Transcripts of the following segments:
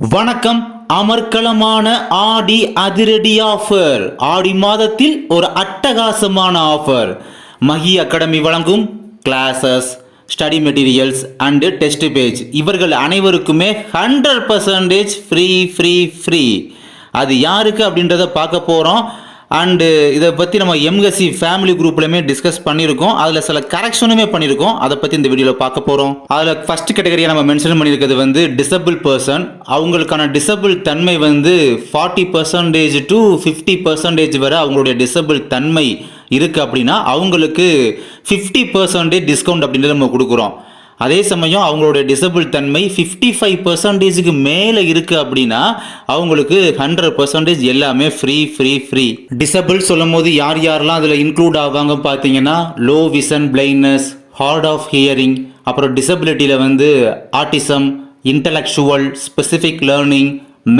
வணக்கம். அமர்க்களமான ஆடி அதிரடி ஆஃபர். ஆடி மாதத்தில் ஒரு அட்டகாசமான ஆஃபர். மகி அகாடமி வழங்கும் classes, study materials and test page இவர்கள் அனைவருக்குமே 100% ஃப்ரீ. அது யாருக்கு அப்படின்றத பார்க்க போகிறோம். அண்டு இதை பற்றி நம்ம எம்எஸ்சி ஃபேமிலி குரூப்லையுமே டிஸ்கஸ் பண்ணியிருக்கோம். அதில் சில கரெக்ஷனுமே பண்ணியிருக்கோம். அதை பற்றி இந்த வீடியோவில் பார்க்க போகிறோம். அதில் ஃபஸ்ட் கேட்டகரியாக நம்ம மென்ஷன் பண்ணியிருக்கிறது வந்து டிசபிள் பர்சன். அவங்களுக்கான டிசபிள் தன்மை வந்து 40% to 50% வரை அவங்களுடைய டிசபிள் தன்மை இருக்குது. அப்படின்னா அவங்களுக்கு 50% டிஸ்கவுண்ட் அப்படின்றத நம்ம கொடுக்குறோம். அதே சமயம் அவங்களுடைய டிசபிள் தன்மை 55%க்கு மேலே இருக்குது அப்படின்னா அவங்களுக்கு 100% எல்லாமே ஃப்ரீ. டிசபிள் சொல்லும் போது யாரெல்லாம் அதில் இன்க்ளூட் ஆவாங்க பார்த்தீங்கன்னா, low vision, blindness, hard of hearing, அப்புறம் டிசபிலிட்டியில் வந்து autism, intellectual, specific learning,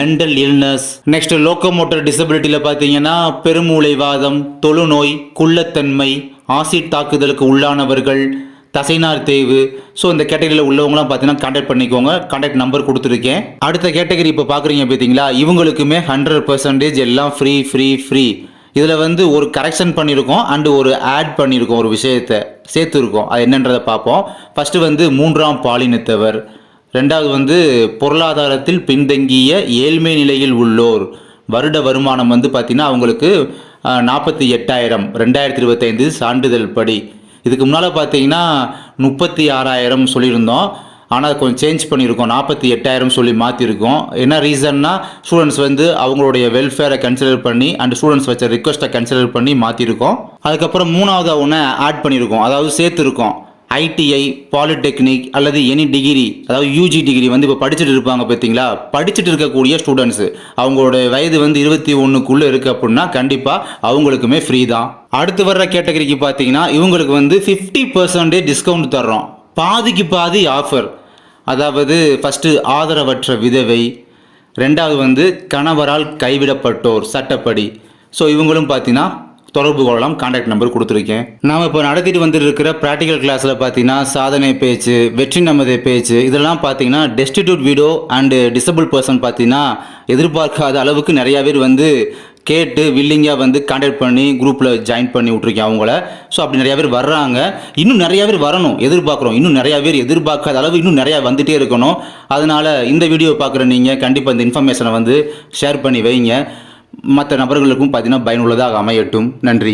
mental illness. Next locomotor டிசபிலிட்டியில் பார்த்தீங்கன்னா பெருமூளைவாதம், தொழுநோய், குள்ளத்தன்மை, ஆசிட் தாக்குதலுக்கு உள்ளானவர்கள், தசைநார் தேய்வு. ஸோ இந்த கேட்டகரியில் உள்ளவங்களாம் பார்த்தீங்கன்னா கான்டாக்ட் பண்ணிக்கோங்க. கான்டாக்ட் நம்பர் கொடுத்துருக்கேன். அடுத்த கேட்டகரி இப்போ பார்க்குறீங்க பார்த்தீங்களா, இவங்களுக்குமே 100% எல்லாம் ஃப்ரீ. இதில் வந்து ஒரு கரெக்ஷன் பண்ணியிருக்கோம் அண்டு ஒரு ஆட் பண்ணியிருக்கோம், ஒரு விஷயத்தை சேர்த்துருக்கோம். அது என்னன்றதை பார்ப்போம். ஃபஸ்ட்டு வந்து 3ஆம் பாலினத்தவர், ரெண்டாவது வந்து பொருளாதாரத்தில் பின்தங்கிய ஏழ்மை நிலையில் உள்ளோர். வருட வருமானம் வந்து பார்த்திங்கன்னா அவங்களுக்கு 48,000 2025 சான்றிதழ் படி. இதுக்கு முன்னால் பார்த்தீங்கன்னா 36,000 சொல்லியிருந்தோம். ஆனால் கொஞ்சம் சேஞ்ச் பண்ணியிருக்கோம், 48,000 சொல்லி மாற்றிருக்கோம். என்ன ரீசன்னா ஸ்டூடெண்ட்ஸ் வந்து அவங்களுடைய வெல்ஃபேரை கன்சிடர் பண்ணி அண்ட் ஸ்டூடெண்ட்ஸ் வச்ச ரிக்வஸ்ட்டை கன்சிடர் பண்ணி மாற்றிருக்கோம். அதுக்கப்புறம் 3ஆவது ஒன்று ஆட் பண்ணியிருக்கோம், அதாவது சேர்த்துருக்கோம். ஐடிஐ, பாலிடெக்னிக் அல்லது எனி டிகிரி, அதாவது யூஜி டிகிரி வந்து இப்போ படிச்சுட்டு இருப்பாங்க பார்த்தீங்களா, படிச்சுட்டு இருக்கக்கூடிய ஸ்டூடெண்ட்ஸு அவங்களோட வயது வந்து 21க்குள்ளே இருக்குது அப்படின்னா கண்டிப்பாக அவங்களுக்குமே ஃப்ரீ தான். அடுத்து வர்ற கேட்டகரிக்கு பார்த்தீங்கன்னா இவங்களுக்கு வந்து 50% டிஸ்கவுண்ட் தர்றோம், பாதிக்கு பாதி ஆஃபர். அதாவது ஃபஸ்ட்டு ஆதரவற்ற விதவை, ரெண்டாவது வந்து கணவரால் கைவிடப்பட்டோர் சட்டப்படி. ஸோ இவங்களும் பார்த்தீங்கன்னா தொடர்பு கொள்ளலாம். கான்டாக்ட் நம்பர் கொடுத்துருக்கேன். நாம் இப்போ நடத்திட்டு வந்துட்டு இருக்கிற ப்ராக்டிக்கல் கிளாஸில் பார்த்தீங்கன்னா சாதனை பேச்சு, வெற்றி நமது பேச்சு, இதெல்லாம் பார்த்தீங்கன்னா destitute video and disable person பார்த்தீங்கன்னா எதிர்பார்க்காத அளவுக்கு நிறையா பேர் வந்து கேட்டு வில்லிங்காக வந்து கான்டாக்ட் பண்ணி குரூப்பில் ஜாயின் பண்ணி விட்ருக்கேன் அவங்கள. ஸோ அப்படி நிறையா பேர் வர்றாங்க. இன்னும் நிறையா பேர் வரணும் எதிர்பார்க்குறோம். இன்னும் நிறையா பேர் எதிர்பார்க்காத அளவு இன்னும் நிறையா வந்துகிட்டே இருக்கணும். அதனால் இந்த வீடியோ பார்க்குற நீங்கள் கண்டிப்பாக இந்த இன்ஃபர்மேஷனை வந்து ஷேர் பண்ணி வைங்க. மற்ற நபர்களுக்கும் பார்த்தீங்கன்னா பயனுள்ளதாக அமையட்டும். நன்றி.